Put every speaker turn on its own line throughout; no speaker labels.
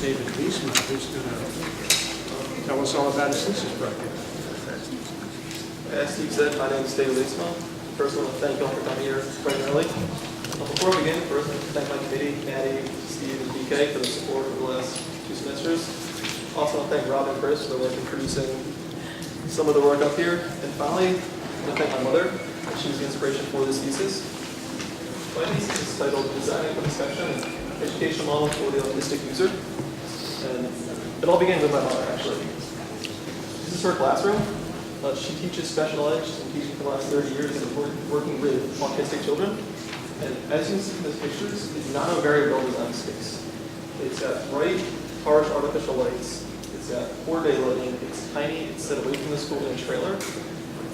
Thesis Leestma, who's going to tell us all about his thesis project.
As Steve said, my name is Thesis Leestma. First, I want to thank you all for coming here bright and early. Before we begin, first, I want to thank my committee, Maddie, Steve, and BK for the support over the last 2 semesters. Also, I want to thank Rob and Chris for their work in producing some of the work up here. And finally, I want to thank my mother. She was the inspiration for this thesis. My thesis is titled Designing for Inspection and Educational Model for the Autistic User. And it all began with my mother, actually. This is her classroom. She teaches special ed. She's been teaching for the last 30 years and working with autistic children. And as you can see from those pictures, it's not a very well-designed space. It's got bright, harsh artificial lights. It's got poor daylighting. It's tiny. It's set away from the school in a trailer.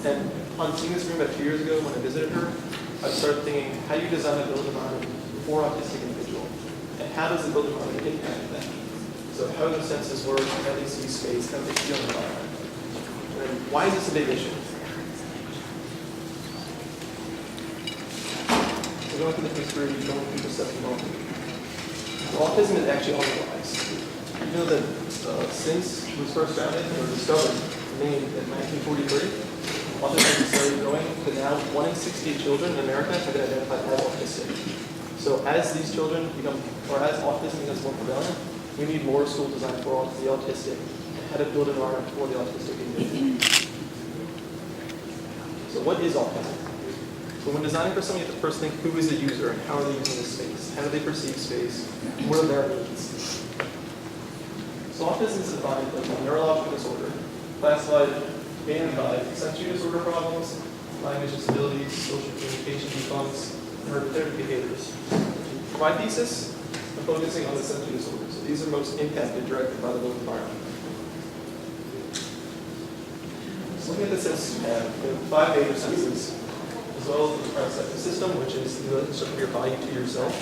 And on seeing this room about 2 years ago when I visited her, I started thinking, how do you design a build environment for an autistic individual? And how does the build environment impact them? So how do the senses work? How do they see space? How do they feel the environment? And why is this a big issue? So going through the history, going through perception modeling. Autism is actually on the rise. You know that since it was first founded or discovered, named in 1943, autism started growing to now 1 in 60 children in America have been identified as autistic. So as these children become, or as autism becomes more prevalent, we need more school design for the autistic and how to build an environment for the autistic individual. So what is autism? So when designing for something, you have to first think, who is the user and how are they using this space? How do they perceive space? What are their needs? So autism is defined as a neurological disorder, classified mainly by sensory disorder problems, language disabilities, social communication defects, and repetitive behaviors. For my thesis, I'm focusing on the sensory disorders. So these are most impacted directly by the built environment. So looking at the senses we have 5 major senses, as well as the proprioceptive system, which is the relationship of your body to yourself.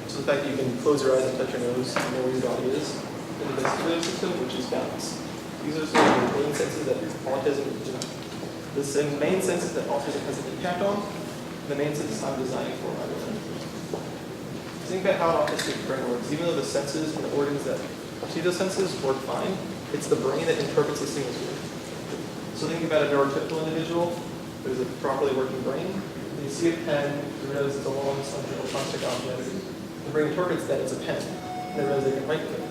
So the fact that you can close your eyes and touch your nose and know where your body is. And the vestibular system, which is balance. These are some of the main senses that autism, the main senses that autism has an impact on, the main senses I'm designing for my learning. Think about how an autistic brain works. Even though the senses and the organs that see those senses work fine, it's the brain that interprets the signals with. So thinking about a neurotypical individual who has a properly working brain, when you see a pen, you realize it's a long, cylindrical plastic object. The brain interprets that it's a pen, and they realize they can write with it.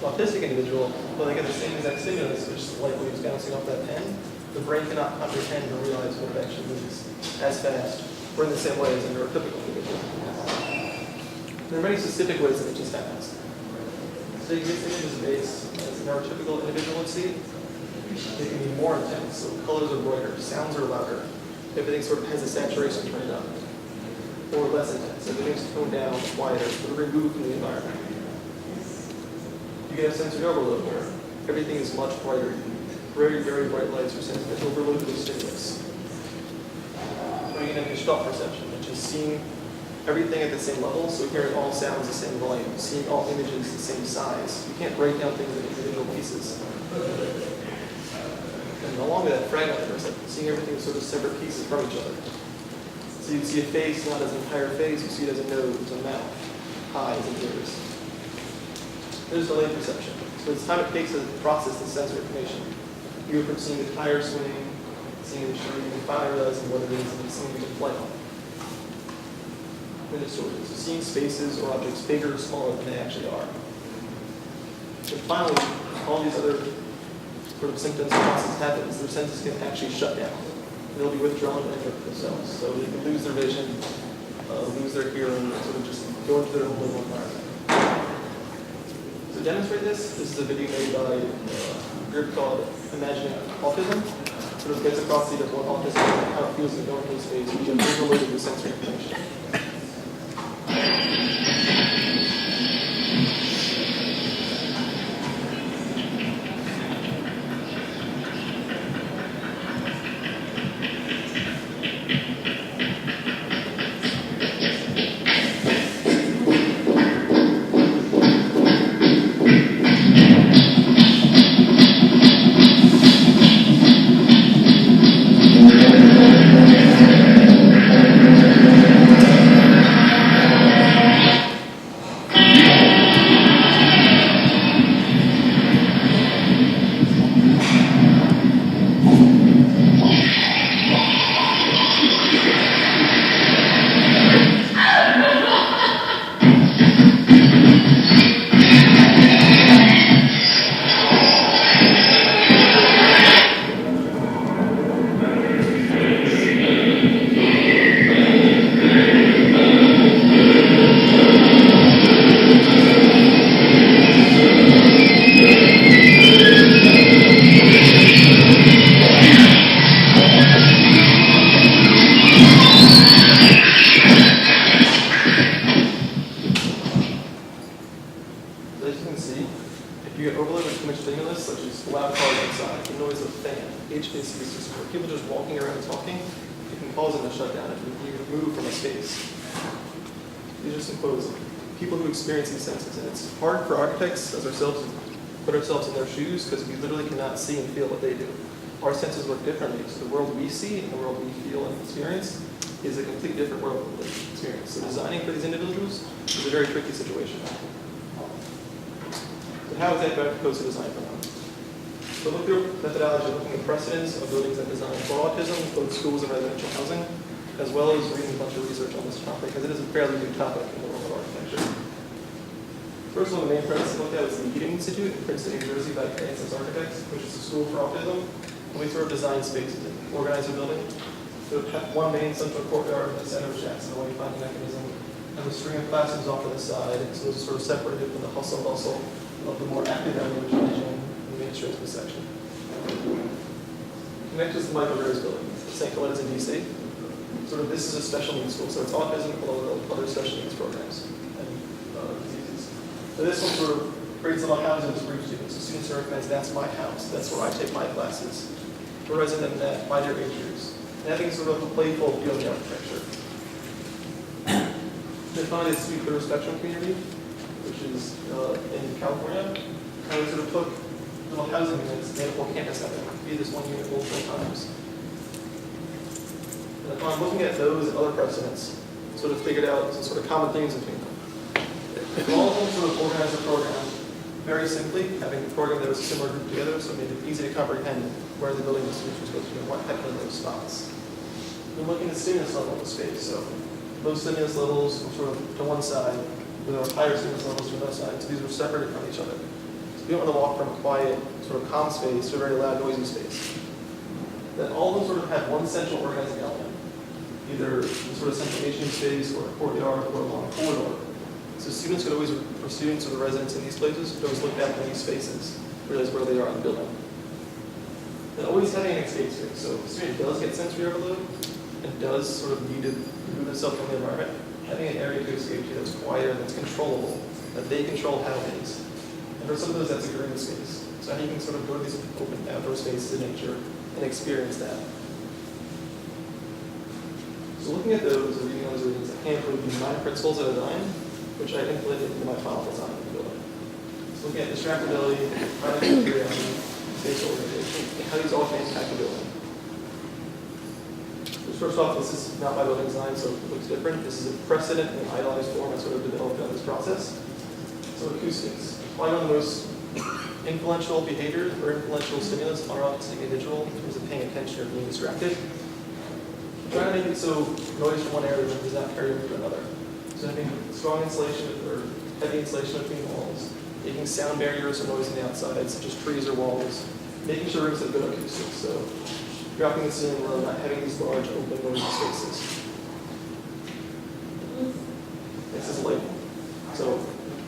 The autistic individual, when they get the same exact stimulus, which is light waves bouncing off that pen, the brain cannot comprehend or realize what it actually means as fast, or in the same way as a neurotypical individual. There are many specific ways that it just happens. So you get images of base as a neurotypical individual would see. They can be more intense, so colors are brighter, sounds are louder. Everything sort of has a saturation turned up. Or less intense, everything's toned down, quieter, sort of removed from the environment. You get a sensory overload where everything is much brighter. Very, very bright lights are sensory overload with stimulus. Or you get a Gestalt perception, which is seeing everything at the same level, so hearing all sounds the same volume, seeing all images the same size. You can't break down things into individual pieces. And along with that, fragmented perception, seeing everything as sort of separate pieces from each other. So you see a face not as an entire face, you see it as a nose, a mouth, eyes, and ears. There's delayed perception. So it's time it takes to process the sensory information. You go from seeing the tire swing, seeing the tree, and finally realizing what it is, and seeing it in flight on. And distorted. So seeing spaces or objects bigger or smaller than they actually are. And finally, all these other sort of symptoms and processes happen is their senses can actually shut down. They'll be withdrawn and interpret themselves. So they can lose their vision, lose their hearing, and sort of just go into their own little environment. To demonstrate this is a video made by a group called Imagining Autism. It sort of gets across the idea of what autism is and how it feels in going through space when you get overloaded with sensory information. As you can see, if you get overloaded with too much stimulus, such as loud cars outside, the noise of the fan, HVAC system, or people just walking around and talking, it can cause them to shut down if you move from a space. These are some quotes of people who experience these senses, and it's hard for architects as ourselves to put ourselves in their shoes because we literally cannot see and feel what they do. Our senses work differently, so the world we see and the world we feel and experience is a completely different world of experience. So designing for these individuals is a very tricky situation. So how is that proposed to design for them? So look through methodology, looking at precedents of buildings that design for autism, both schools and residential housing, as well as reading a bunch of research on this topic, because it is a fairly new topic in the world of architecture. First of all, the main premise to look at is the Eating Institute in Princeton, New Jersey by Francis Architects, which is a school for autism. And we sort of design spaces and organize a building. So we have one main central courtyard with a center of shacks and a wayfinding mechanism, and a string of classrooms off to the side, so those are sort of separated from the hustle bustle of the more active area, which is in the administrative section. Next is the Michael Rose building, St. Coletta's in DC. Sort of this is a special needs school, so it's autism along with other special needs programs and diseases. So this one sort of creates a lot of houses for each student. So students are recognized, that's my house, that's where I take my classes. We're resident in that by their age groups. And having sort of a playful feel of the architecture. Then finally, the Sweet Clear Spectrum community, which is in California. And we sort of took little housing units, made a whole campus out of them, be this one unit multiple times. And upon looking at those and other precedents, sort of figured out some sort of common themes between them. If all of them sort of organized the program very simply, having a program that was a similar group together, so it made it easy to comprehend where the building distribution was supposed to be and what happened in those spots. We're looking at stimulus level of the space, so low stimulus levels were sort of to one side, with our higher stimulus levels to another side, so these were separated from each other. So we don't want to walk from a quiet, sort of calm space to a very loud, noisy space. Then all of them sort of have one central organizing element, either some sort of centralization space or a courtyard or along a corridor. So students could always, or students or the residents in these places, could always look back at these spaces, realize where they are in the building. And always having an escape space. So if a student does get sensory overload and does sort of need to remove themselves from the environment, having an area to escape to that's quieter, that's controllable, that they control how it is. And for some of those, that's a green space. So how you can sort of go to these open outdoor spaces in nature and experience that. So looking at those, or reading those readings, I came up with these 9 principles of design, which I implemented into my final design of the building. So looking at distractibility, financial curiosity, spatial organization, and how these all can impact the building. So first off, this is not my building design, so it looks different. This is a precedent and idealized form I sort of developed out of this process. So acoustics. One of the most influential behaviors or influential stimulus on our autistic individual in terms of paying attention or being distracted. Trying to make it so noise from one area does not carry over to another. So having strong insulation or heavy insulation between walls, making sound barriers or noise on the outside, such as trees or walls, making sure rooms have good acoustics. So dropping the ceiling low, not having these large open noisy spaces. This is lighting. So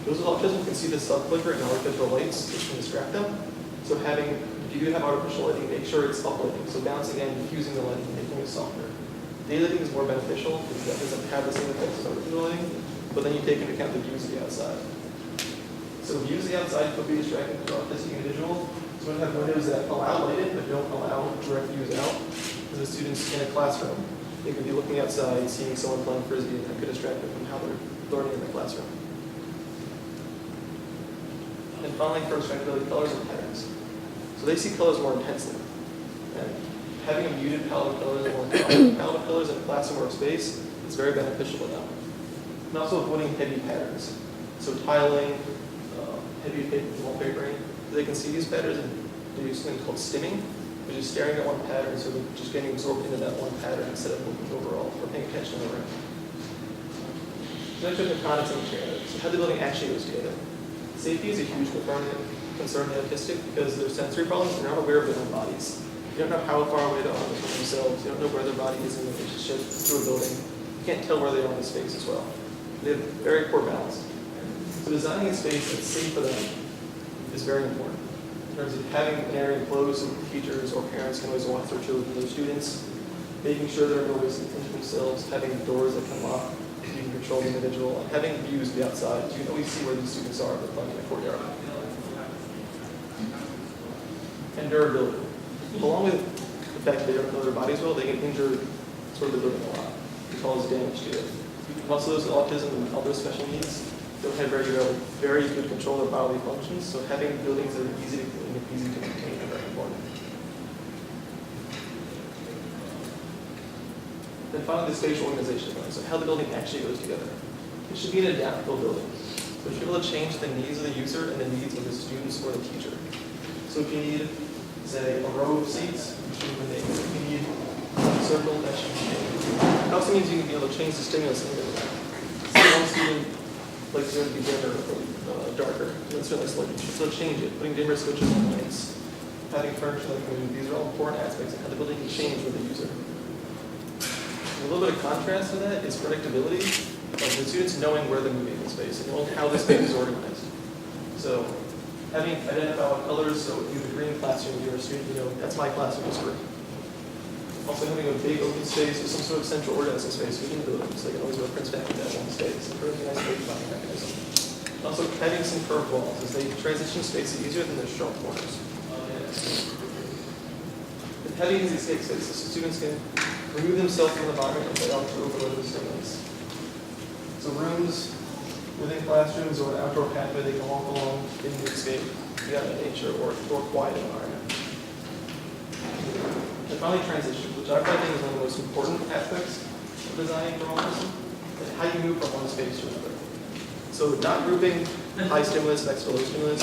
those with autism can see the sub-flicker and artificial lights, which can distract them. So if you do have artificial lighting, make sure it's uplighting. So bouncing and diffusing the lighting, making it softer. Daylighting is more beneficial because that doesn't have the same effects as artificial lighting, but then you take into account the views of the outside. So views of the outside could be distracting to an autistic individual. So we have windows that allow lighting, but don't allow direct views out. As the students in a classroom, they could be looking outside, seeing someone playing frisbee, and that could distract them from how they're learning in the classroom. And finally, for distractibility, colors and patterns. So they see colors more intensely. And having a muted palette of colors or palette of colors in a classroom or a space is very beneficial to them. And also avoiding heavy patterns. So tiling, heavy wallpapering. They can see these patterns and they use something called stimming, which is staring at one pattern, so they're just getting absorbed into that one pattern instead of looking overall or paying attention to the room. Next, we have the context and together. So how the building actually goes together. Safety is a huge concern in the autistic because their sensory problems, they're not aware of their own bodies. You don't know how far away they are from themselves. You don't know where their body is in relationship to a building. You can't tell where they are in the space as well. They have very poor balance. So designing a space that's safe for them is very important. In terms of having an area enclosed so teachers or parents can always walk their children, their students, making sure there are no ways to pinch themselves, having doors that can lock, you can control the individual, and having views of the outside, you can always see where these students are if they're playing in the courtyard. And durability. Along with the fact that they don't know their bodies well, they can injure sort of the building a lot and cause damage to it. Also, those with autism and other special needs don't have very good control of their bodily functions, so having buildings that are easy to clean and easy to maintain are very important. Then finally, the spatial organization, so how the building actually goes together. It should be an adaptable building. So it should be able to change the needs of the user and the needs of the students or the teacher. So if you need, say, a row of seats, you should eliminate it. If you need a circle, that should be changed. It also means you can be able to change the stimulus in the building. So one student likes it to be dimmer or darker. That's really slightly. You should still change it. Putting dimmer switches on lights, having furniture like moving. These are all important aspects of how the building can change with the user. A little bit of contrast to that is predictability of the students knowing where they're moving in space and knowing how the space is organized. So having identified colors, so if you have a green classroom, you're a student, you know, that's my classroom is green. Also having a big open space with some sort of central organizing space within the building, so they can always reference back to that one space and really nice wayfinding mechanism. Also having some curved walls as they transition space easier than the sharp corners. And having these escape spaces so students can remove themselves from the environment and play out to overload the stimulus. So rooms within classrooms or an outdoor pathway they can walk along in the escape, be out in nature or quiet environment. And finally, transition, which I think is one of the most important aspects of designing for autism, and how you move from one space to another. So not grouping high stimulus next to low stimulus.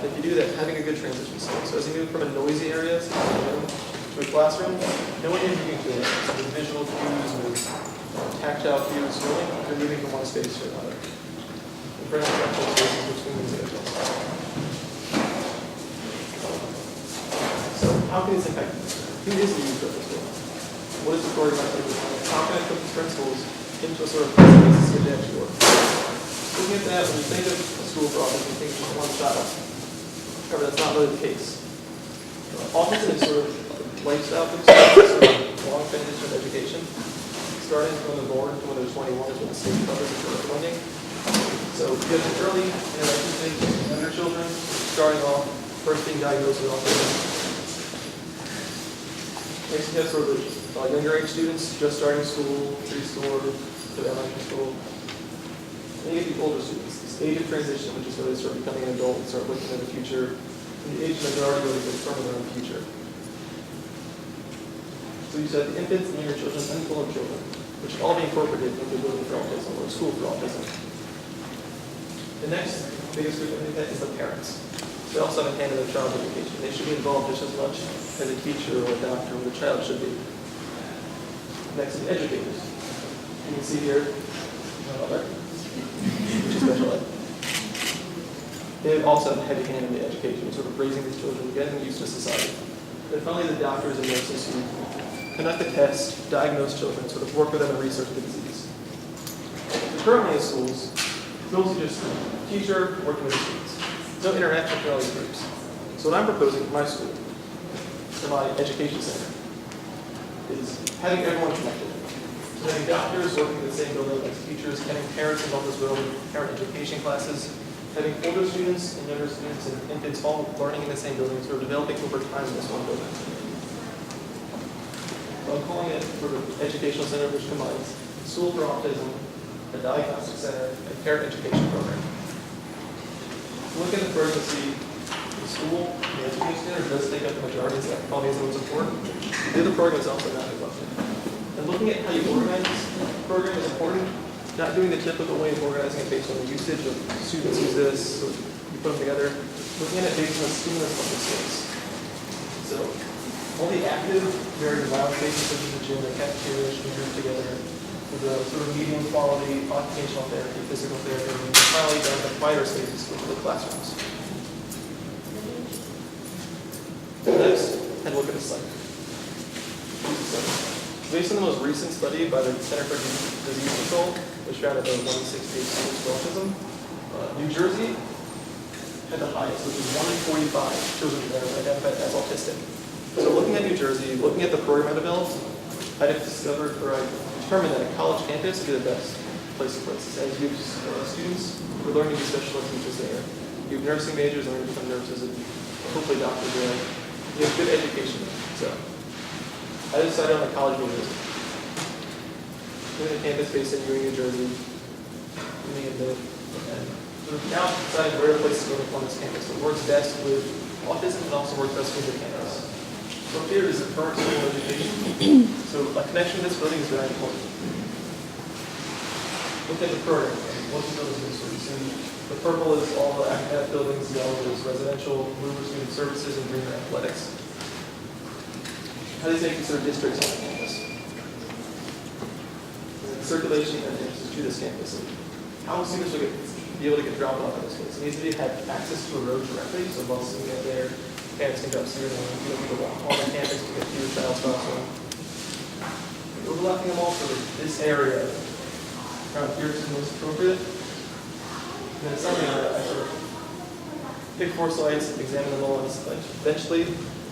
If you do that, having a good transition state. So as you move from a noisy area to a classroom, no one interviewing to it. So with visual cues, with tactile cues, knowing you're moving from one space to another. And for instructional spaces between these areas. So how can this impact? Who is the user of this building? What is the story about this? How can I put these principles into a sort of basis which actually work? Looking at that, when you think of a school for autism, you think of just one child. However, that's not really the case. Autism is sort of lifestyle for sort of long transition of education, starting from the born to when they're 21 is when the state covers is sort of funding. So you have an early intervention stage with younger children, starting off, first being diagnosed with autism. Next you have sort of younger age students, just starting school, preschool, to elementary school. And you get the older students, this age of transition, which is where they start becoming an adult and start looking at the future. And the age when they're already really determine their own future. So you said the infants and younger children and full children, which should all be incorporated into the building for autism or school for autism. The next biggest group of impact is the parents. They also have a hand in their child's education. They should be involved just as much as a teacher or a doctor or the child should be. Next is educators. You can see here, which is special ed. They also have a heavy hand in the education, sort of raising these children, getting them used to society. And finally, the doctors and nurses who conduct the tests, diagnose children, sort of work with them and research the disease. Currently in schools, it's mostly just teacher working with the students. No interaction between all these groups. So what I'm proposing for my school, for my education center, is having everyone connected. So having doctors working in the same building as teachers, having parents involved as well with parent education classes, having older students and younger students and infants all learning in the same building, sort of developing over time in this one building. So I'm calling it sort of educational center, which combines school for autism, a diagnostic center, and parent education program. Look at the program and see the school, the education center does take up the majority, so that probably is what's important. The other program is also not neglected. And looking at how you organize the program is important. Not doing the typical way of organizing it based on the usage of students use this, so you put them together. Looking at it based on the stimulus of the space. So all the active, very loud spaces such as the gym and cafeteria should be grouped together with a sort of medium quality occupational therapy, physical therapy, and finally down the quieter spaces which are the classrooms. Next, and look at the site. Based on the most recent study by the Center for Disease Control, which found about 168 students for autism, New Jersey had the highest, which is 1 in 45 children that are identified as autistic. So looking at New Jersey, looking at the program I developed, I discovered, or I determined that a college campus would be the best place to place. As you have students who are learning to be special ed teachers there, you have nursing majors learning to become nurses and hopefully doctors there. You have good education there. So I decided on a college university. Doing a campus based in Ewing, New Jersey, doing a bit, and so now I've decided where to place to go on this campus. It works best with autism and also works best with the campus. So here is the current school of education. So a connection to this building is very important. Look at the program. What's the building is? So you see the purple is all the academic buildings, yellow is residential, blue is student services, and green are athletics. How do you make these sort of districts on the campus? Circulation and entrances to this campus. How will students be able to get dropped off in this place? It needs to have access to a road directly, so buses can get there, parents can drop students, and you don't need to walk on the campus to get to your child's classroom. Overlapping them all for this area around here is the most appropriate. And then something that I sort of pick 4 sites, examine them all, and eventually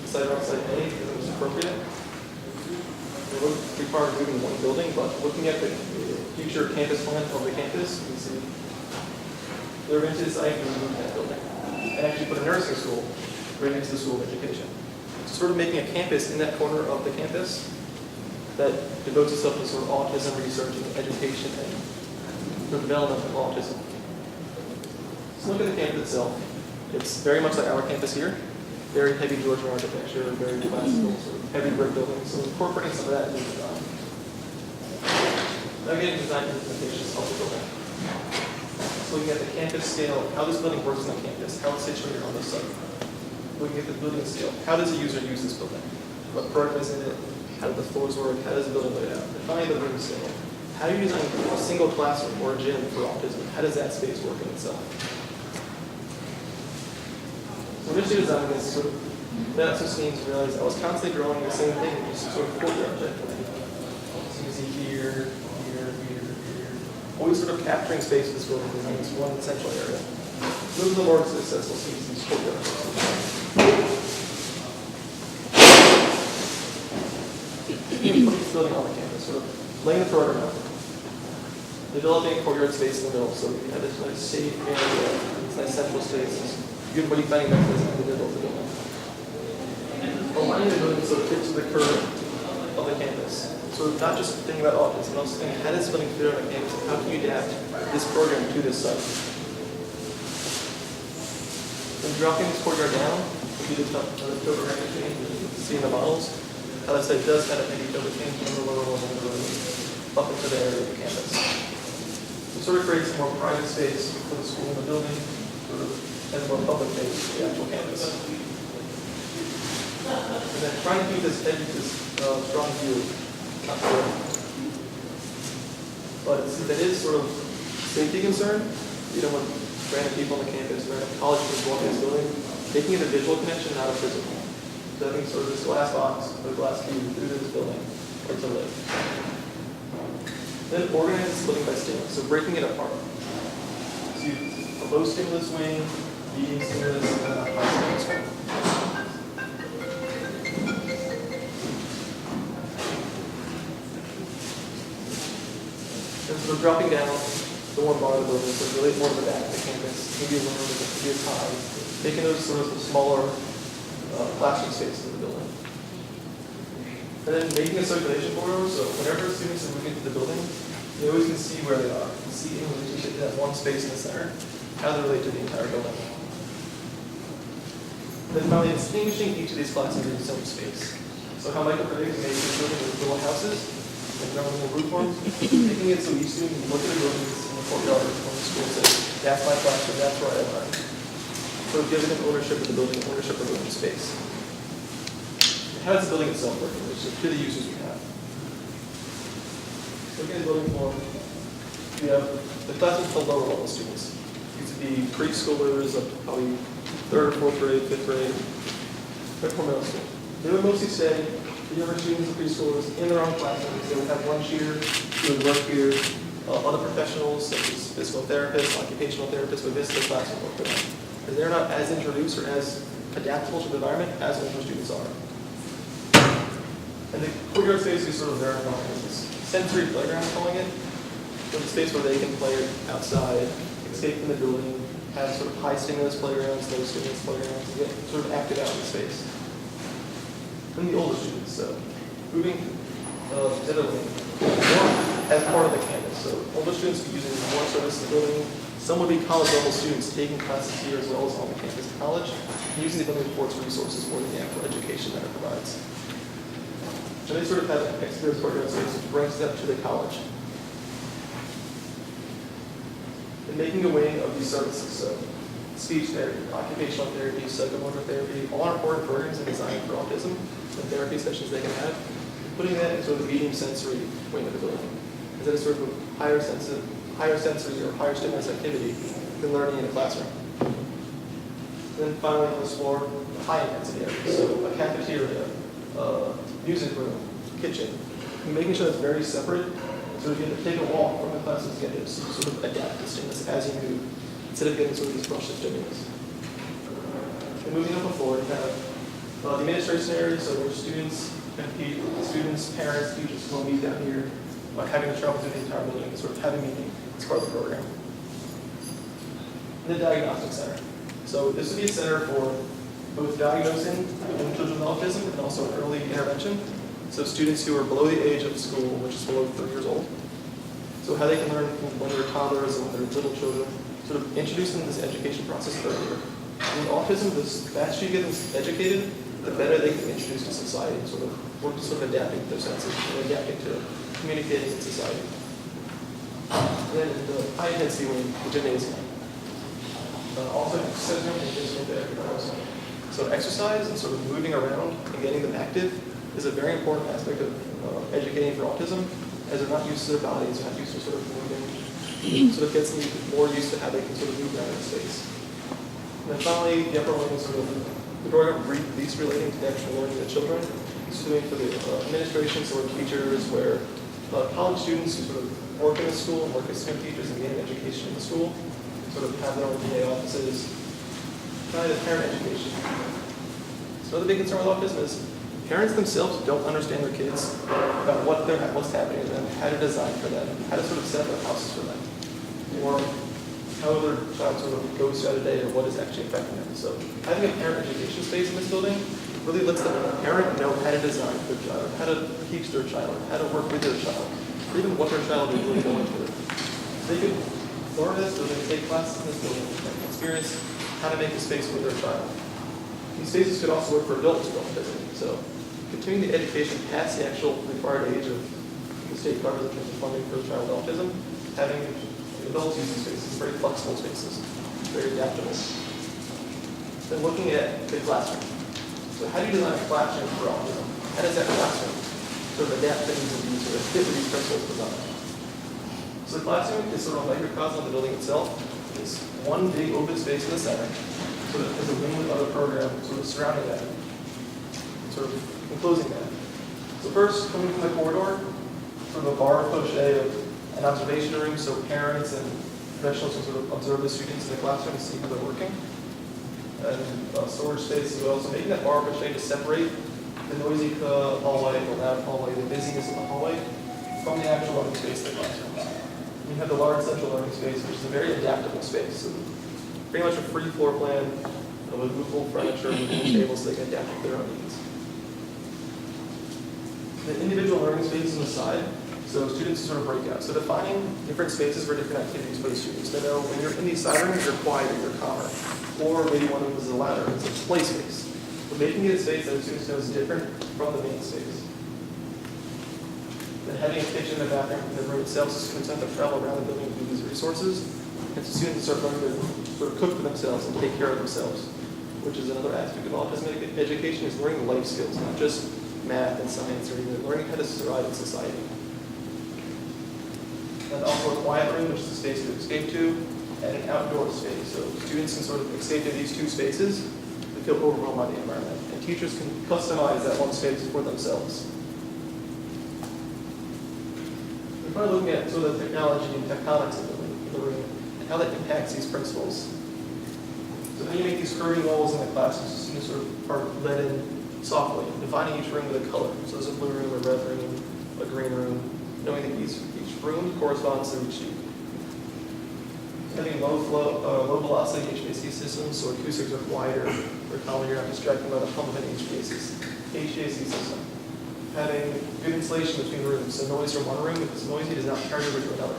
decide on site A is the most appropriate. It won't require moving one building, but looking at the future campus plan of the campus, you can see they're going to decide to move that building and actually put a nursing school right next to the School of Education. So sort of making a campus in that corner of the campus that devotes itself to sort of autism research and education and the development of autism. So look at the campus itself. It's very much like our campus here. Very heavy Georgian architecture, very classical, sort of heavy brick buildings. So incorporating some of that into the design. Now getting design implementations of the building. So looking at the campus scale, how this building works on the campus, how it's situated on the site. Looking at the building scale, how does a user use this building? What program is in it? How do the floors work? How does the building lay out? Defining the room scale. How do you design a single classroom or a gym for autism? How does that space work in itself? So initially designing this, sort of, then some scenes realized I was constantly drawing the same thing, just sort of courtyard type thing. So you can see here, here, here, here. Always sort of capturing space with this building in this one central area. Those are the more successful scenes in these courtyards. Putting this building on the campus, sort of laying the program out. Developing a courtyard space in the middle, so we have this nice safe area, this nice central space. Good what you finding mechanism in the middle of the building. Aligning the building so it fits the curve of the campus. So not just thinking about autism, but also thinking how does this building fit on the campus and how can you adapt this program to this site. Then dropping this courtyard down, if you did the total range change, you can see in the models, how that site does kind of maybe total change from the lower level of the road up into the area of the campus. It sort of creates more private space for the school and the building, sort of as more public space for the actual campus. And then trying to keep this strong view up there. But since it is sort of safety concern, you don't want random people on the campus, random college students walking this building, making it a visual connection, not a physical. So having sort of this glass box or glass cube through this building or to live. Then organize this building by stimulus, so breaking it apart. So you a low stimulus wing, medium stimulus, and then a high stimulus wing. And so we're dropping down the one bar of the building, so really more to the back of the campus, maybe a room, maybe a tie, making those sort of smaller classroom spaces in the building. And then making a circulation corridor, so whenever students are moving to the building, they always can see where they are. You can see in relationship to that one space in the center, how they relate to the entire building. Then finally, distinguishing each of these classes in its own space. So how Michael predicted making this building with little houses, and little roof forms, making it so each student can look at the buildings in the courtyard from the school and say, that's my classroom, that's where I learn. So giving them ownership of the building, ownership of the building space. How does the building itself work? Which is to the users we have. Looking at the building form, we have the classes for lower level students. These would be preschoolers up to probably 3rd or 4th grade, 5th grade, right from middle school. They would mostly stay, the younger students and preschoolers, in their own classrooms. They would have lunch here, they would work here. Other professionals, such as physical therapists, occupational therapists, would visit the classroom work with them. Because they're not as introduced or as adaptable to the environment as older students are. And the courtyard space is sort of their environment. This sensory playground, I'm calling it. a space where they can play outside, escape from the building, have sort of high stimulus playgrounds, low stimulus playgrounds, and get sort of active out in space. And the older students, so moving to the wing, as part of the campus. So older students will be using more services in the building. Some would be college level students taking classes here as well as on the campus of college, and using the building for its resources more than the actual education that it provides. And they sort of have an experience program space which brings them to the college. And making a wing of these services, so speech therapy, occupational therapy, psychomotor therapy, all are important programs and designed for autism and therapy sessions they can have, putting that in sort of the medium sensory wing of the building. Is that a sort of higher sensory or higher stimulus activity than learning in a classroom. And then finally, on this floor, high intensity areas, so a cafeteria, music room, kitchen, and making sure that's very separate. So if you have to take a walk from the classes, you get to sort of adapt the stimulus as you move, instead of getting sort of this rush of stimulus. And moving up a floor, you have the administration area, so where students, parents, teachers will meet down here, having to travel through the entire building and sort of having a meeting as part of the program. And the diagnostic center. So this would be a center for both diagnosing young children with autism and also early intervention. So students who are below the age of school, which is below 3 years old. So how they can learn when they're toddlers and when they're little children, sort of introduce them to this education process earlier. And with autism, the faster you get them educated, the better they can introduce to society and sort of work to sort of adapting to their senses and adapting to communicating in society. And then in the high intensity wing, the gymnasium. Also, physical therapy. So exercise and sort of moving around and getting them active is a very important aspect of educating for autism, as they're not used to their bodies, they're not used to sort of moving, sort of gets them more used to how they can sort of move around in space. And then finally, the upper wing is sort of the program least relating to the actual learning of the children. It's doing for the administration, so we're teachers, where college students who sort of work in the school and work as swim teachers and gain education in the school, sort of have their own PA offices. Finally, the parent education. So another big concern with autism is parents themselves don't understand their kids about what's happening to them, how to design for them, how to sort of set up their houses for them, or how their child sort of goes throughout the day or what is actually affecting them. So having a parent education space in this building really lets the parent know how to design for their child, how to teach their child, how to work with their child, or even what their child is really going through. So they could learn this, so they can take classes in this building and experience how to make a space for their child. These spaces could also work for adults with autism. So continuing the education past the actual required age of the state covers in terms of funding for a child with autism, having adults use these spaces, very flexible spaces, very adaptable. Then looking at the classroom. So how do you design a classroom for autism? How does that classroom sort of adapt things and be sort of fit with these principles of design? So the classroom is sort of a microcosm of the building itself. It's one big open space in the center, sort of as a wing with other programs sort of surrounding that, sort of enclosing that. So first, coming from the corridor, sort of a bar crochet of an observation room, so parents and professionals can sort of observe the students in the classroom and see how they're working. And storage space as well. So making that bar crochet to separate the noisy hallway, the loud hallway, the busyness of the hallway from the actual learning space of the classroom. You have the large central learning space, which is a very adaptable space. So pretty much a free floor plan with movable furniture, movable tables, so they can adapt to their own needs. The individual learning spaces on the side, so students sort of break out. So defining different spaces for different activities for the students. They know when you're in these side rooms, you're quieter, you're calmer. Or maybe one of them is a ladder, it's a play space. But making it a space that the students know is different from the main space. Then having a kitchen and a bathroom in the room itself, so students have to travel around the building with these resources. And so students start learning to sort of cook for themselves and take care of themselves, which is another aspect of autism education, is learning life skills, not just math and science, or even learning how to survive in society. And also a quiet room, which is a space to escape to, and an outdoor space. So students can sort of escape to these two spaces and feel overwhelmed by the environment. And teachers can customize that one space for themselves. We're probably looking at sort of the technology and tectonics of the room and how that impacts these principles. So then you make these curving walls in the classes, so students sort of are led in softly, defining each room with a color. So there's a blue room, a red room, a green room, knowing that each room corresponds to each student. Having low velocity HVAC systems, so acoustics are quieter, or calmer, you're not distracted by the hum of an HVAC system. Having good insulation between rooms, so noise from one room, if it's noisy, does not carry over to another.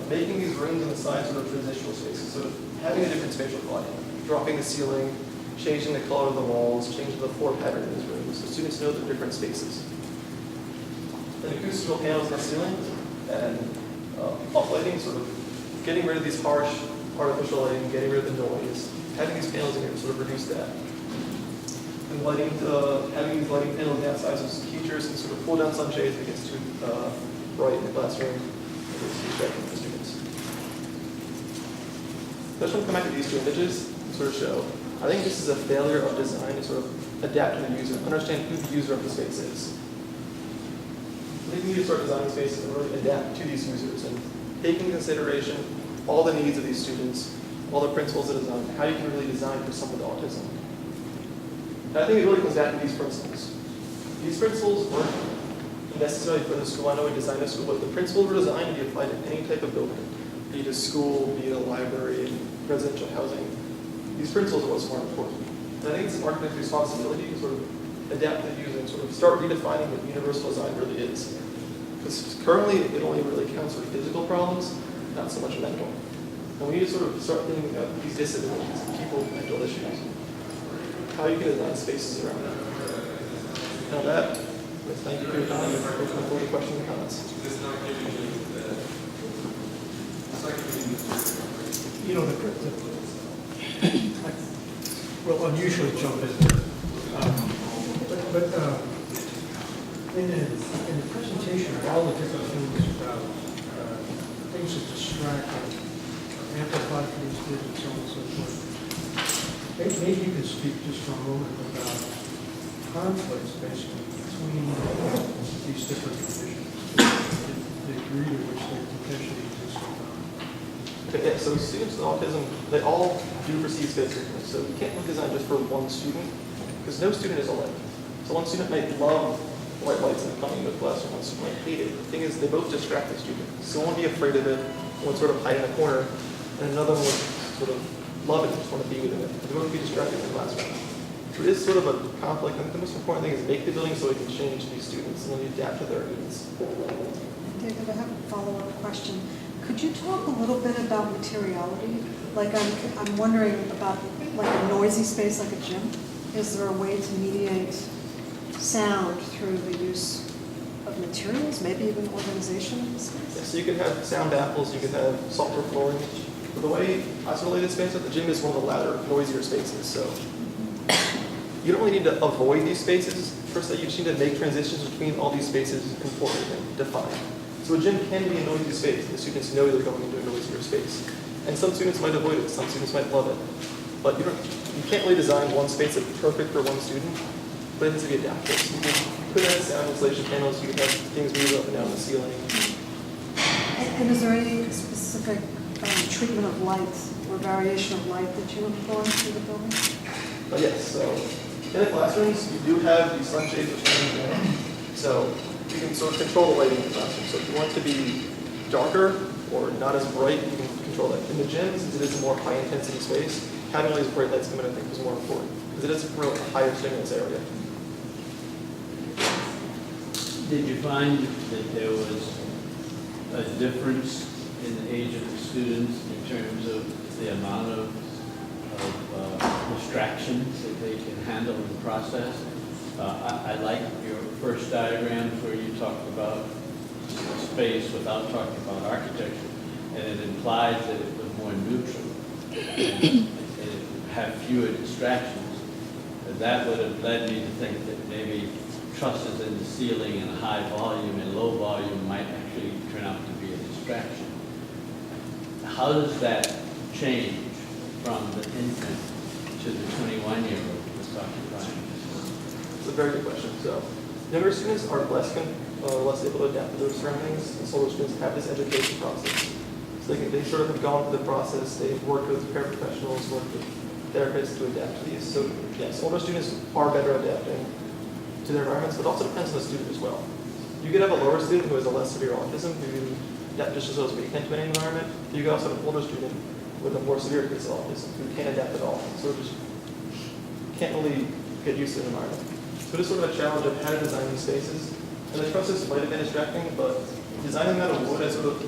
Making these rooms on the side sort of transitional spaces, so having a different spatial quality, dropping the ceiling, changing the color of the walls, changing the floor pattern in these rooms, so students know they're different spaces. And acoustical panels in the ceiling and uplighting, sort of getting rid of these harsh artificial lighting, getting rid of the noise, having these panels in here to sort of reduce that. And having these lighting panels downsized so teachers can sort of pull down sunshades if it gets too bright in the classroom. Distracting the students. I just want to come back to these two images and sort of show. I think this is a failure of design to sort of adapt to the user, understand who the user of the space is. I think we need to start designing spaces and really adapt to these users and take into consideration all the needs of these students, all the principles of design, how you can really design for someone with autism. And I think it really comes down to these principles. These principles weren't necessarily for the school. I know we designed a school, but the principles were designed to be applied to any type of building, be it a school, be it a library, and residential housing. These principles are what's more important. And I think it's an architect's responsibility to sort of adapt to the user and sort of start redefining what universal design really is. Because currently, it only really counts for physical problems, not so much mental. And we need to sort of start thinking about these disabilities, people with mental issues, how you can design spaces around them. Now that, thank you for your time, and open for the questions and comments.
You know, well, unusually jump in. But in the presentation of all the different things about things that distract or amplify for these kids and so on and so forth, maybe you can speak just for a moment about conflicts basically between these different conditions, the degree to which they potentially exist or not.
Okay, yeah, so students with autism, they all do perceive space differently. So you can't design just for one student, because no student is alike. So one student might love white lights and coming into the classroom, one student might hate it. The thing is, they both distract the student. So one would be afraid of it, one would sort of hide in a corner, and another one would sort of love it and just want to be within it. They both be distracted in the classroom. So it is sort of a conflict, and the most important thing is make the building so it can change these students and then adapt to their needs.
David, I have a follow-up question. Could you talk a little bit about materiality? Like I'm wondering about like a noisy space like a gym. Is there a way to mediate sound through the use of materials, maybe even organization of the space?
Yeah, so you can have sound baffles, you can have softer flooring. But the way isolated space at the gym is one of the louder, noisier spaces. So you don't really need to avoid these spaces per se. You just need to make transitions between all these spaces important and defined. So a gym can be a noisy space. The students know they're going into a noisier space. And some students might avoid it, some students might love it. But you can't really design one space that's perfect for one student, but it has to be adaptive. So you could have sound insulation panels, you could have things move up and down the ceiling.
And is there any specific treatment of light or variation of light that you employ through the building?
Yes, so in the classrooms, you do have these sunshades which are down. So you can sort of control the lighting in the classroom. So if you want it to be darker or not as bright, you can control that. In the gym, since it is a more high intensity space, having all these bright lights come in, I think, was more important because it is a real higher stimulus area.
Did you find that there was a difference in the age of the students in terms of the amount of distractions that they can handle in the process? I like your first diagrams where you talked about space without talking about architecture, and it implies that it was more neutral and it had fewer distractions. That would have led me to think that maybe trusses in the ceiling and high volume and low volume might actually turn out to be a distraction. How does that change from the infant to the 21-year-old with Dr. Bryan?
It's a very good question. So younger students are less able to adapt to their surroundings, and so older students have this education process. So they sort of have gone through the process, they've worked with paraprofessionals, worked with therapists to adapt to these. So yes, older students are better adapting to their environments, but it also depends on the student as well. You could have a lower student who has a less severe autism who adapt just as well as we can to any environment. You could also have an older student with a more severe case of autism who can't adapt at all. So just can't really get used to the environment. So it is sort of a challenge of how to design these spaces. And the process might have been distracting, but designing them out of wood, I sort of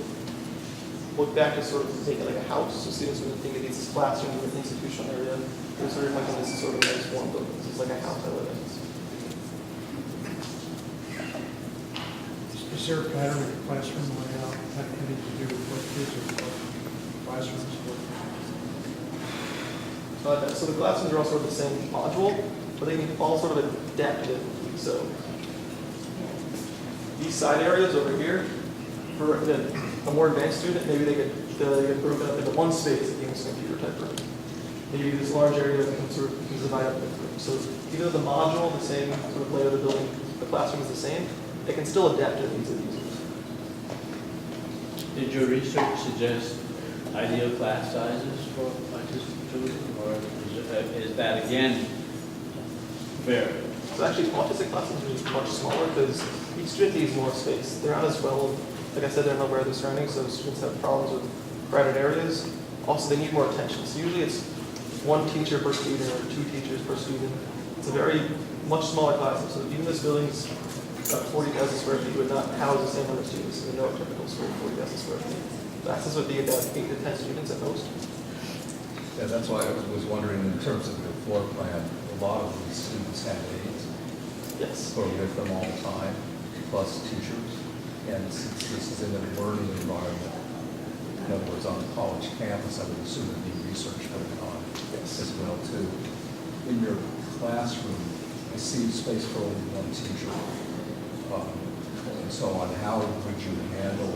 look back to sort of make it like a house. So students would think of these as classrooms or an institutional area. They're sort of like, this is sort of a nice warm building. This is like a house I live in.
Is there a pattern in the classroom layout having anything to do with what kids are what classrooms
So the classrooms are all sort of the same module, but they can all sort of adaptive. So these side areas over here, for a more advanced student, maybe they get broken up into one space that becomes a computer type room. Maybe this large area that becomes divided up into rooms. So even though the module, the same sort of layout of the building, the classroom is the same, they can still adapt to the needs of the users.
Did your research suggest ideal class sizes for autistic children, or is that again variable?
So actually, autistic classrooms are much smaller because each student needs more space. They're not as well, like I said, they're not aware of their surroundings, so students have problems with crowded areas. Also, they need more attention. So usually it's one teacher per student or two teachers per student. It's a very much smaller classroom. So even this building's about 40,000 square feet would not house the same number of students in no typical school, 40,000 square feet. The access would be about 8 to 10 students at most.
Yeah, that's why I was wondering in terms of the floor plan, a lot of these students have aides
Yes.
who are with them all the time, plus teachers. And since this is in a learning environment, in other words, on the college campus, I would assume there'd be research going on as well too. In your classroom, I see space for only one teacher. And so on, how would you handle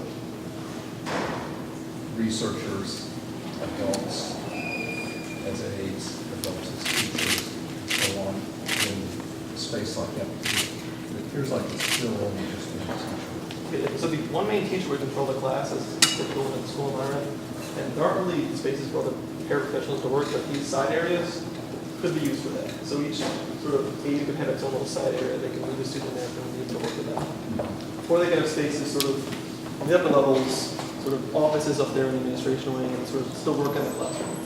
researchers, adults as aides, adults as teachers, and so on, in a space like that? It appears like it's still only just one teacher.
Okay, so the one main teacher would control the class as typical in the school environment. And there aren't really spaces for the paraprofessionals to work, but these side areas could be used for that. So each sort of aide could have its own little side area. They can move the student there if they need to work with them. Or they could have spaces sort of on the upper levels, sort of offices up there in the administration wing, and sort of still work in the classroom.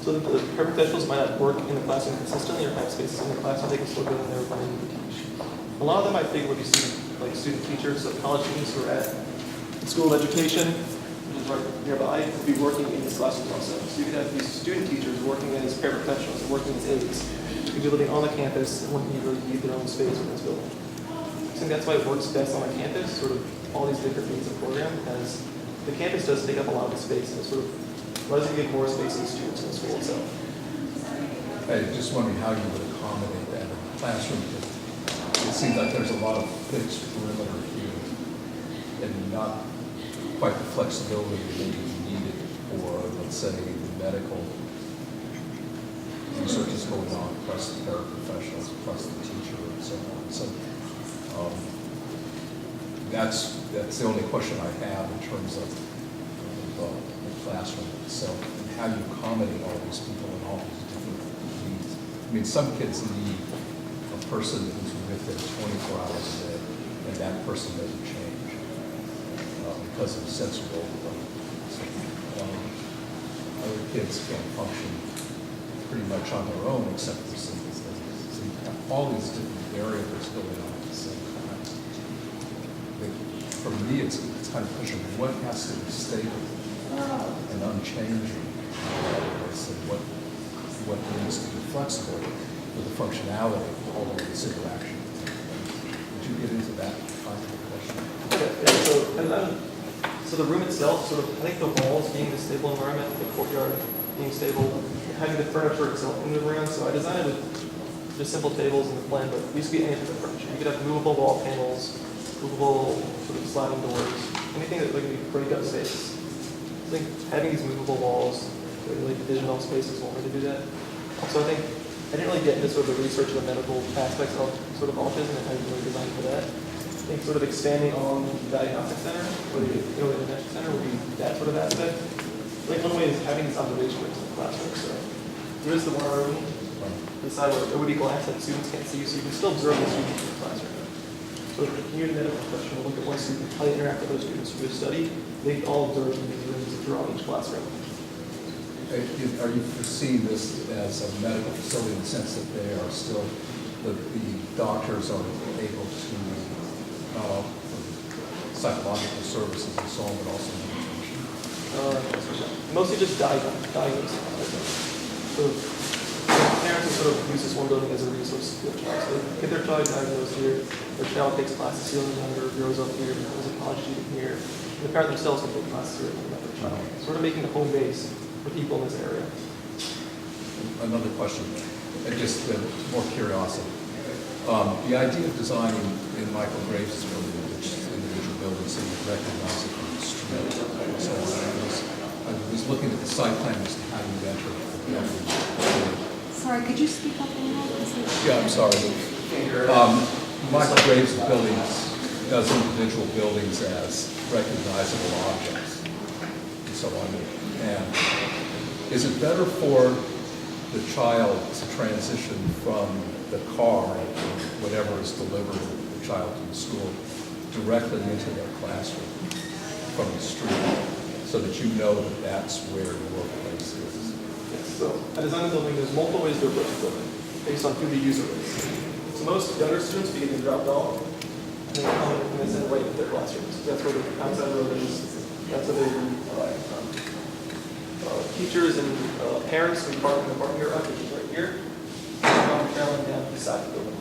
So the paraprofessionals might not work in the classroom consistently or have spaces in the classroom. They can still go in there when they need to teach. A lot of them I think would be student teachers, so college students who are at the School of Education, which is right nearby, would be working in these classrooms also. So you could have these student teachers working as paraprofessionals and working as aides. You could be living on the campus and wouldn't really need their own space in this building. I think that's why it works best on a campus, sort of all these different needs of program, as the campus does take up a lot of the space and it sort of lets you get more space in students in the school itself.
I just wondering how you would accommodate that in the classroom. It seems like there's a lot of fixed perimeter here and not quite the flexibility that may be needed for, let's say, the medical research is going on, plus the paraprofessionals, plus the teacher, and so on. So that's the only question I have in terms of the classroom itself and how you accommodate all these people and all these different needs. I mean, some kids need a person who's with them 24 hours a day, and that person doesn't change because of sensory overload. So, other kids can function pretty much on their own, except for some all these different variables going on at the same time. For me, it's kind of pushing what has to be stable and unchanging, and what needs to be flexible with the functionality of all of this interaction. Would you get into that kind of question?
Okay, so the room itself, sort of, I think the walls being the stable environment, the courtyard being stable, having the furniture itself move around. So I designed it with just simple tables in the plan, but these could be any type of furniture. You could have movable wall panels, movable sort of sliding doors, anything that would break up space. I think having these movable walls, really divisional spaces, one way to do that. Also, I think I didn't really get into sort of the research of the medical aspects of sort of autism and how you really design for that. I think sort of expanding on the diagnostic center or the intervention center would be that sort of aspect. I think one way is having these observation rooms in the classroom. So there is the one room, the side where it would be glass that students can't see, so you can still observe the students in the classroom. So So the community medical professional will look at one student, how they interact with those students through the study. They all observe in these rooms throughout each classroom.
Are you foreseeing this as a medical facility in the sense that they are still, the doctors are able to, psychological services and so on, but also medication?
Mostly just diagnosing. So parents will sort of use this one building as a resource for their child. So they get their child diagnosed here, their child takes classes here, the younger grows up here, becomes a college student here, and the parent themselves can take classes here and their child. Sort of making a home base for people in this area.
Another question, just more curiosity. The idea of designing in Michael Graves' building, which is individual buildings, so you recognize it from the street and so on. I was looking at the site plan as to how you enter the building.
Sorry, could you speak up a little?
Yeah, I'm sorry. Michael Graves' buildings does individual buildings as recognizable objects and so on. And is it better for the child to transition from the car, whatever is delivered the child to the school, directly into their classroom from the street, so that you know that that's where your workplace is?
Yes, so at design the building, there's multiple ways to approach the building based on who the user is. So most younger students begin to drop off and then come and send right into their classrooms. That's where the outside road is. That's where they teachers and parents who park in the parking garage, which is right here, come traveling down the side of the building.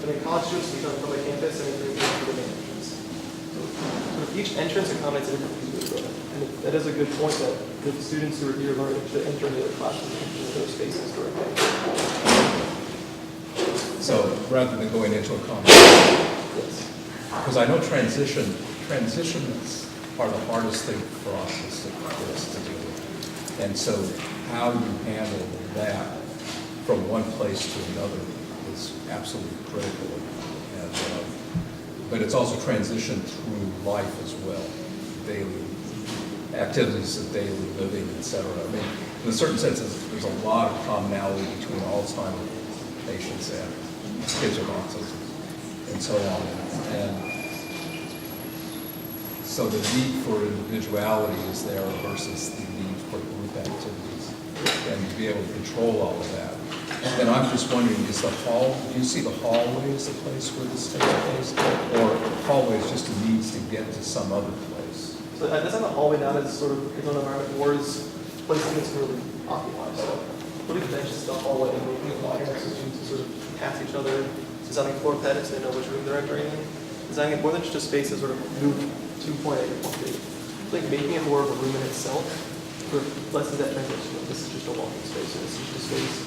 And then college students can come from the campus and they go through the main entrance. So each entrance accommodates a different user of the building. And that is a good point that the students who are here learn to enter into their classrooms and into those spaces directly.
So rather than going into a conversation,
Yes.
because I know transitions are the hardest thing for us as to do. And so how you handle that from one place to another is absolutely critical. And, but it's also transition through life as well, daily activities of daily living, et cetera. I mean, in a certain sense, there's a lot of commonality between Alzheimer's patients and kids with autism and so on. And so the need for individuality is there versus the need for group activities, and to be able to control all of that. And I'm just wondering, do you see the hallway as a place where this takes place, or hallway is just a means to get to some other place?
So that's not the hallway down as sort of its own environment, or is placing it's really occupied. So putting benches to the hallway and making it wider so students can sort of pass each other, designing floor paddings so they know which room they're entering in, designing it more than just a space to sort of move to point A to point B. I think making it more of a room in itself sort of lessens that transition. This is just a walking space, and this is just a space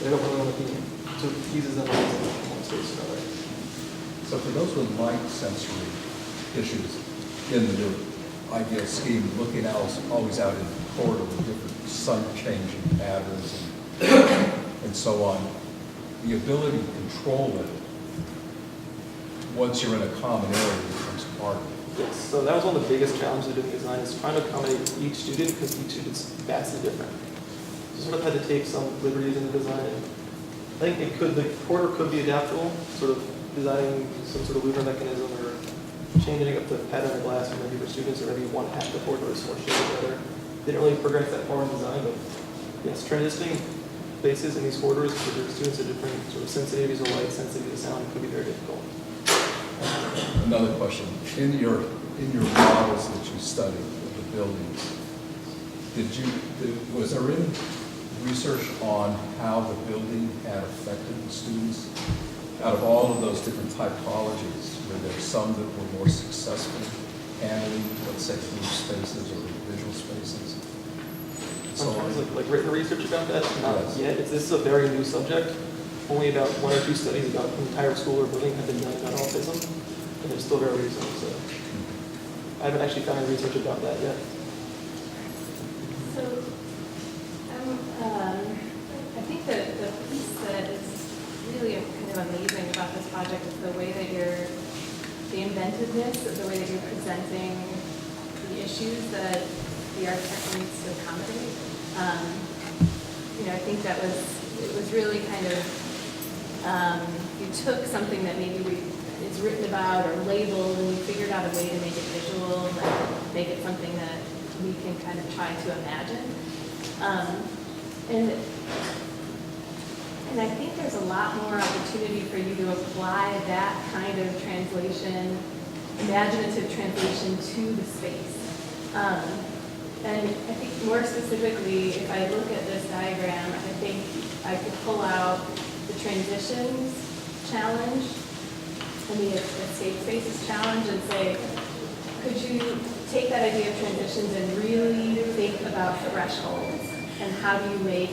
they don't really want to be in. So it eases them out from one space to another.
So for those with light sensory issues in the ideal scheme, looking out always out in the corridor with different sun changing patterns and so on, the ability to control it once you're in a common area becomes harder.
Yes, so that was one of the biggest challenges of doing design, is trying to accommodate each student because each student's vastly different. So sort of had to take some liberties in the design. I think the corridor could be adaptable, sort of designing some sort of louver mechanism or changing up the pattern of glass for maybe for students, or maybe one half the corridor is more shaded together. Didn't really progress that far in design, but yes, transitioning spaces in these corridors for the students at different sort of sensitivities of light, sensitivity to sound could be very difficult.
Another question. In your models that you studied of the buildings, was there any research on how the building had affected the students? Out of all of those different typologies, were there some that were more successful handling, let's say, group spaces or individual spaces?
So like written research about that? Not
Yes.
yet. This is a very new subject. Only about 1 or 2 studies about an entire school or building have been done about autism, and they're still very recent. So I haven't actually found any research about that yet.
So I think that the piece that is really kind of amazing about this project is the way that the inventiveness of the way that you're presenting the issues that the architect needs to accommodate. I think it was really kind of, you took something that maybe we is written about or labeled, and we figured out a way to make it visual and make it something that we can kind of try to imagine. And I think there's a lot more opportunity for you to apply that kind of translation, imaginative translation to the space. And I think more specifically, if I look at this diagram, I think I could pull out the transitions challenge and the escape spaces challenge and say, could you take that idea of transitions and really think about thresholds and how do you make,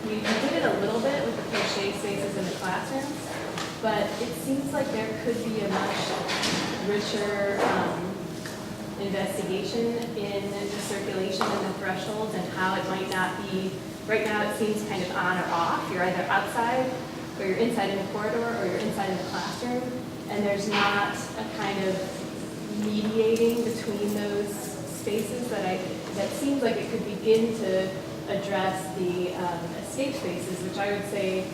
we did it a little bit with the crochet spaces in the classrooms, but it seems like there could be a much richer investigation in the circulation and the thresholds and how it might not be, right now it seems kind of on or off. You're either outside or you're inside in the corridor or you're inside in the classroom, and there's not a kind of mediating between those spaces that seems like it could begin to address the escape spaces, which I would say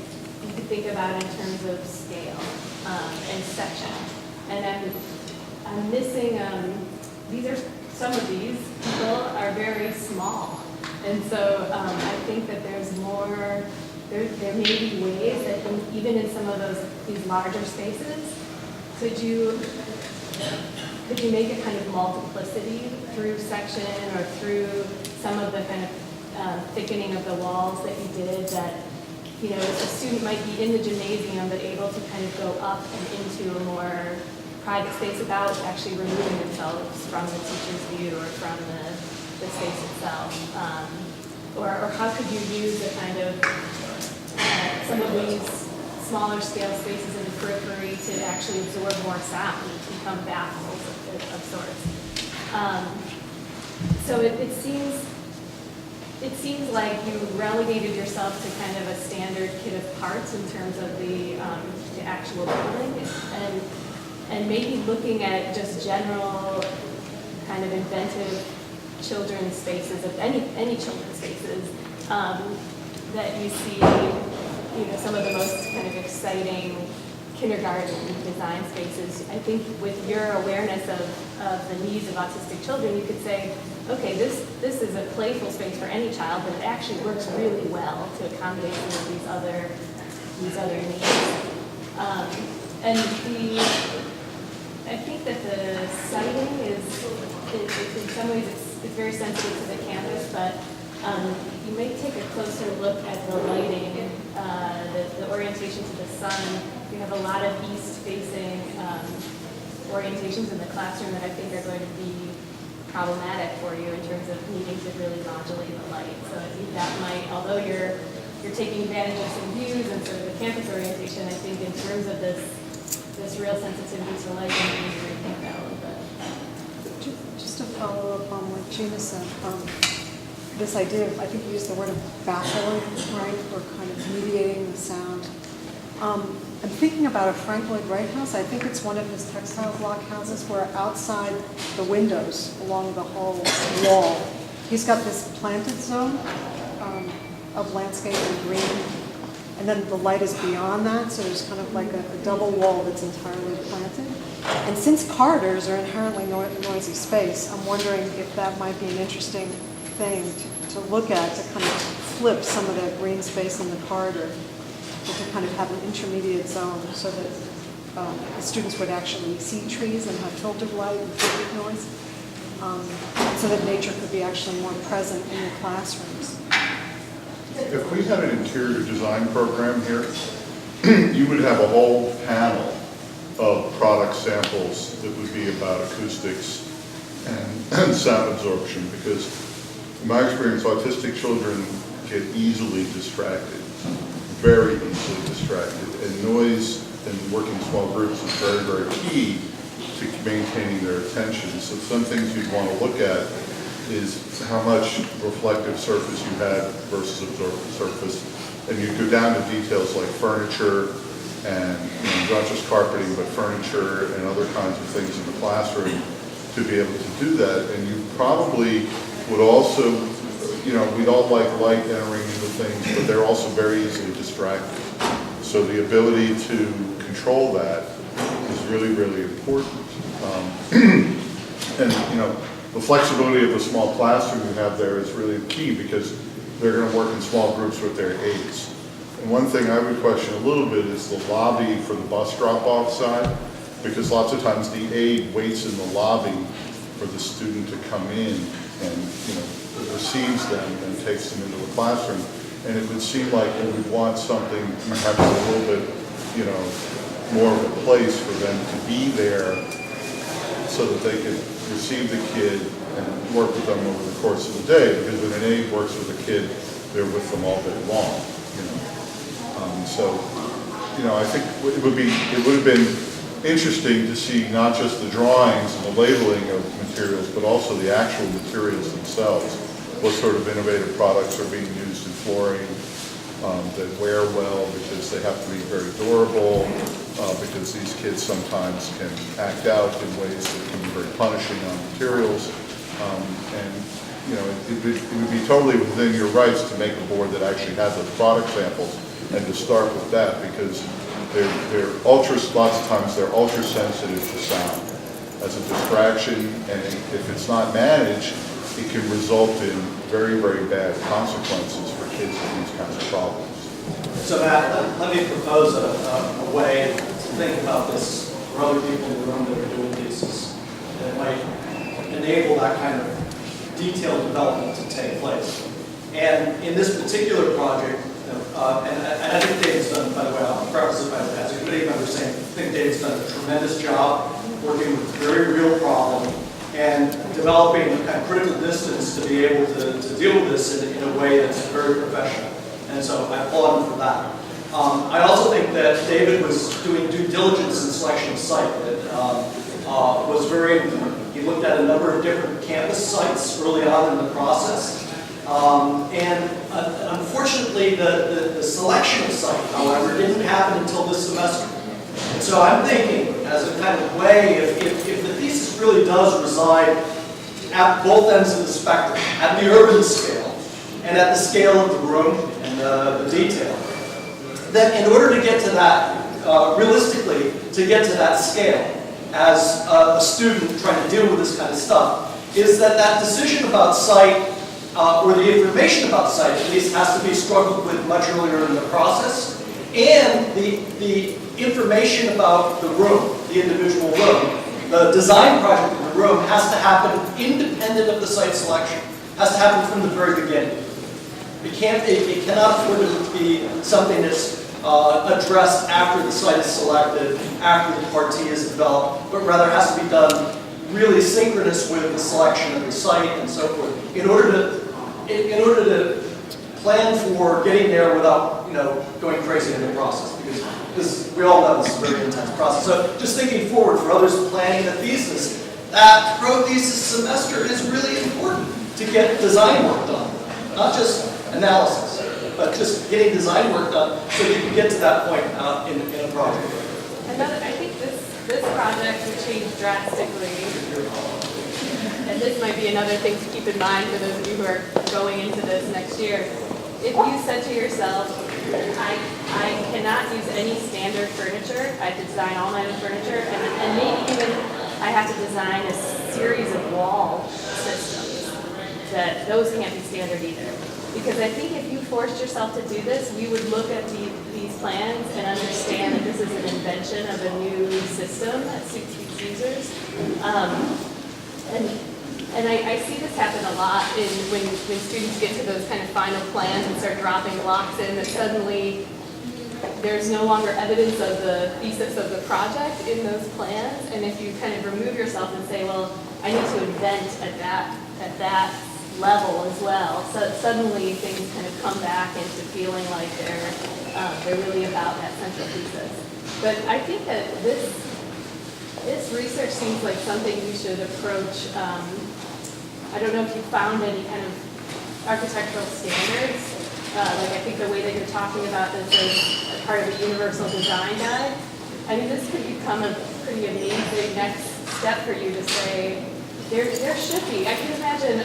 you could think about in terms of scale and section. And I'm missing, some of these people are very small. And so I think that there's more, there may be ways that even in some of these larger spaces, could you make a kind of multiplicity through section or through some of the kind of thickening of the walls that you did that, you know, a student might be in the gymnasium but able to kind of go up and into a more private space without actually removing themselves from the teacher's view or from the space itself. Or how could you use a kind of some of these smaller scale spaces in the periphery to actually absorb more sound, to become baffles of sorts. So it seems like you relegated yourself to kind of a standard kit of parts in terms of the actual building, and maybe looking at just general kind of inventive children's spaces, of any children's spaces, that you see, you know, some of the most kind of exciting kindergarten design spaces. I think with your awareness of the needs of autistic children, you could say, okay, this is a playful space for any child, but it actually works really well to accommodate some of these other needs. And I think that the siting is in some ways it's very sensitive to the campus, but you may take a closer look at the lighting, the orientation to the sun. You have a lot of east-facing orientations in the classroom that I think are going to be problematic for you in terms of needing to really modulate the light. So I think that might, although you're taking advantage of some views and sort of the campus orientation, I think in terms of this real sensitivity to light, you need to rethink that a little bit.
Just to follow up on what Gina said, this idea of, I think you used the word of baffling, right, or kind of mediating the sound. I'm thinking about a Frank Lloyd Wright house. I think it's one of his textile block houses where outside the windows along the whole wall, he's got this planted zone of landscape and green, and then the light is beyond that, so there's kind of like a double wall that's entirely planted. And since corridors are inherently noisy space, I'm wondering if that might be an interesting thing to look at, to kind of flip some of that green space in the corridor, to kind of have an intermediate zone so that the students would actually see trees and have filtered light and filtered noise, so that nature could be actually more present in the classrooms.
If we had an interior design program here, you would have a whole panel of product samples that would be about acoustics and sound absorption, because in my experience, autistic children get easily distracted, very easily distracted, and noise and working in small groups is very, very key to maintaining their attention. So some things you'd want to look at is how much reflective surface you had versus absorptive surface. And you go down to details like furniture and not just carpeting, but furniture and other kinds of things in the classroom to be able to do that. And you probably would also, we'd all like light entering into things, but they're also very easily distracted. So the ability to control that really, really important. And, you know, the flexibility of the small classroom you have there is really key because they're going to work in small groups with their aides. And one thing I would question a little bit is the lobby for the bus drop-off side, because lots of times the aide waits in the lobby for the student to come in and, you know, receives them and takes them into the classroom. And it would seem like we would want something perhaps a little bit, you know, more of a place for them to be there so that they could receive the kid and work with them over the course of the day. Because when an aide works with a kid, they're with them all day long, you know. So, you know, I think it would have been interesting to see not just the drawings and the labeling of materials, but also the actual materials themselves. What sort of innovative products are being used in flooring that wear well because they have to be very durable, because these kids sometimes can act out in ways that can be very punishing on materials. And, you know, it would be totally within your rights to make a board that actually has those product samples and to start with that, because lots of times they're ultra sensitive to sound as a distraction, and if it's not managed, it can result in very, very bad consequences for kids with these kinds of problems.
So Matt, let me propose a way to think about this for other people in the room that are doing theses, and it might enable that kind of detailed development to take place. And in this particular project, and I think David's done, by the way, I'll preface it by as a committee member saying, I think David's done a tremendous job working with a very real problem and developing a kind of critical distance to be able to deal with this in a way that's very professional. And so I applaud him for that. I also think that David was doing due diligence in selection of site. That was very important. He looked at a number of different campus sites early on in the process. And unfortunately, the selection of site, however, didn't happen until this semester. And so I'm thinking, as a kind of way, if the thesis really does reside at both ends of the spectrum, at the urban scale and at the scale of the room and the detail, then in order to get to that, realistically, to get to that scale, as a student trying to deal with this kind of stuff, is that decision about site, or the information about site at least, has to be struggled with much earlier in the process, and the information about the room, the individual room, the design project of the room has to happen independent of the site selection, has to happen from the very beginning. It cannot afford to be something that's addressed after the site is selected, after the partie is developed, but rather has to be done really synchronous with the selection of the site and so forth, in order to plan for getting there without, you know, going crazy in the process, because we all know this is a very intense process. So just thinking forward for others planning a thesis, that pro-thesis semester is really important to get design work done, not just analysis, but just getting design work done so you can get to that point in a project.
I think this project would change drastically, and this might be another thing to keep in mind for those of you who are going into this next year. If you said to yourself, I cannot use any standard furniture, I have to design all my own furniture, and maybe even I have to design a series of wall systems, that those can't be standard either. Because I think if you forced yourself to do this, we would look at these plans and understand that this is an invention of a new system that suits these users. And I see this happen a lot when students get to those kind of final plans and start dropping blocks in, that suddenly there's no longer evidence of the thesis of the project in those plans. And if you kind of remove yourself and say, well, I need to invent at that level as well, so suddenly things kind of come back into feeling like they're really about that central thesis. But I think that this research seems like something you should approach. I don't know if you found any kind of architectural standards. Like I think the way that you're talking about this as part of a universal design guide. I mean, this could become a pretty amazing next step for you to say, there should be. I can imagine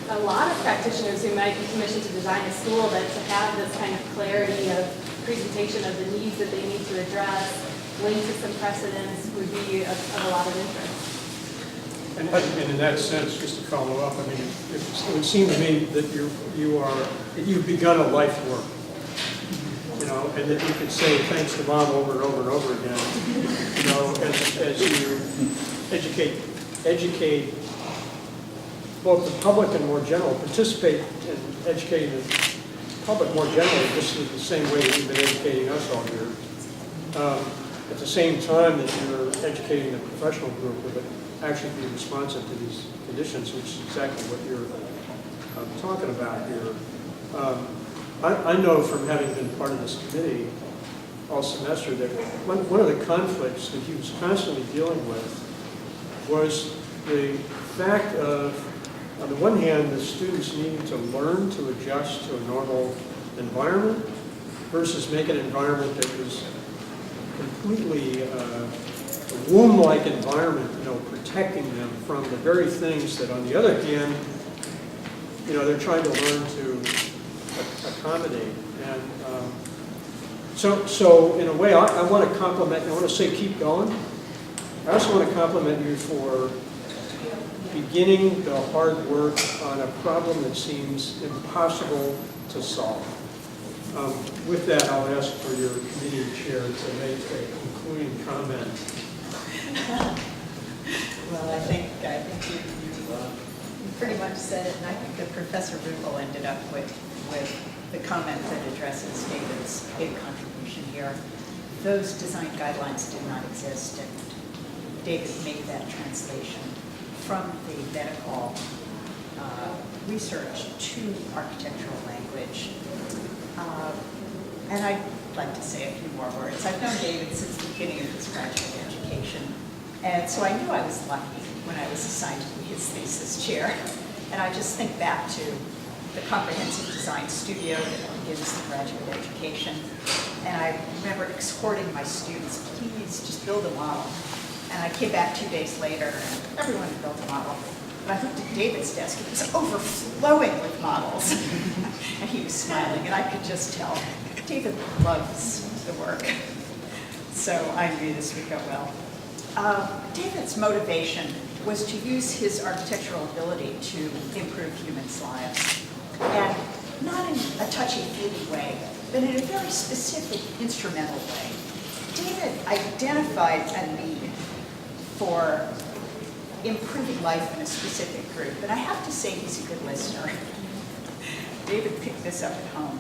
a lot of practitioners who might be commissioned to design a school that to have this kind of clarity of presentation of the needs that they need to address, link to some precedents would be of a lot of interest.
And in that sense, just to follow up, I mean, it would seem to me that you've begun a life work, you know, and that you could say thanks to Mom over and over and over again, you know, as you educate both the public and more general, participate in educating the public more generally, just in the same way that you've been educating us all year. At the same time that you're educating the professional group with it, actually be responsive to these conditions, which is exactly what you're talking about here. I know from having been part of this committee all semester that one of the conflicts that he was constantly dealing with was the fact of, on the one hand, the students needing to learn to adjust to a normal environment versus make an environment that was completely a womb-like environment, you know, protecting them from the very things that, on the other hand, you know, they're trying to learn to accommodate. And so in a way, I want to compliment, I want to say keep going. I also want to compliment you for beginning the hard work on a problem that seems impossible to solve. With that, I'll ask for your committee chair to make a concluding comment.
Well, I think you pretty much said it, and I think that Professor Ruppel ended up with the comment that addresses David's big contribution here. Those design guidelines did not exist, and David made that translation from the medical research to architectural language. And I'd like to say a few more words. I've known David since the beginning of his graduate education, and so I knew I was lucky when I was assigned to be his thesis chair. And I just think back to the comprehensive design studio that begins the graduate education. And I remember exhorting my students, please just build a model. And I came back 2 days later, and everyone had built a model. But I looked at David's desk, it was overflowing with models. And he was smiling, and I could just tell, David loves the work. So I knew this would go well. David's motivation was to use his architectural ability to improve humans' lives. And not in a touchy-feely way, but in a very specific, instrumental way. David identified a need for improving life in a specific group. And I have to say he's a good listener. David picked this up at home.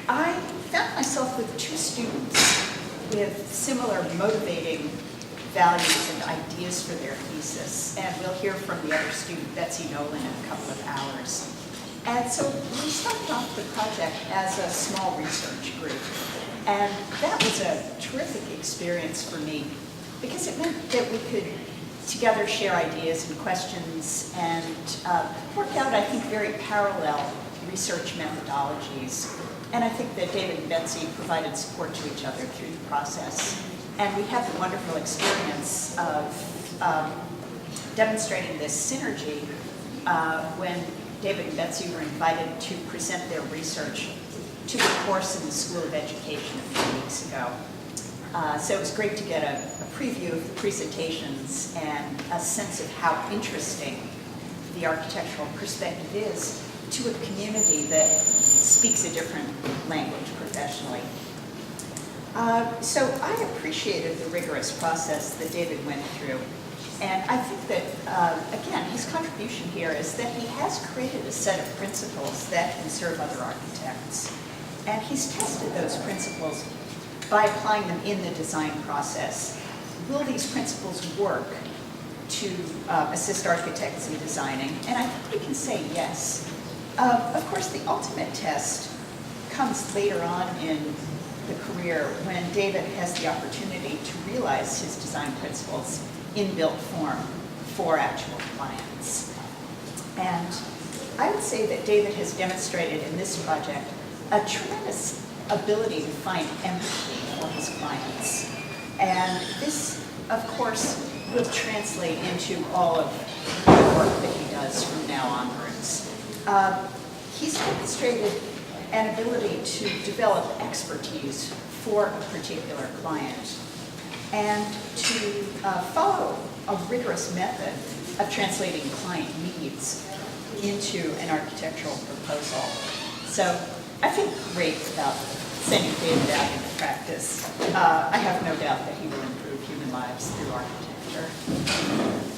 I found myself with 2 students with similar motivating values and ideas for their thesis. And we'll hear from the other student, Betsy Nolan, in a couple of hours. And so we started off the project as a small research group. And that was a terrific experience for me because it meant that we could together share ideas and questions and work out, I think, very parallel research methodologies. And I think that David and Betsy provided support to each other through the process. And we had the wonderful experience of demonstrating this synergy when David and Betsy were invited to present their research to a course in the School of Education a few weeks ago. So it was great to get a preview of the presentations and a sense of how interesting the architectural perspective is to a community that speaks a different language professionally. So I appreciated the rigorous process that David went through. And I think that, again, his contribution here is that he has created a set of principles that can serve other architects. And he's tested those principles by applying them in the design process. Will these principles work to assist architects in designing? And I think we can say yes. Of course, the ultimate test comes later on in the career when David has the opportunity to realize his design principles in built form for actual clients. And I would say that David has demonstrated in this project a tremendous ability to find empathy for his clients. And this, of course, will translate into all of the work that he does from now onwards. He's demonstrated an ability to develop expertise for a particular client, and to follow a rigorous method of translating client needs into an architectural proposal. So I feel great about sending David out into practice. I have no doubt that he will improve human lives through architecture.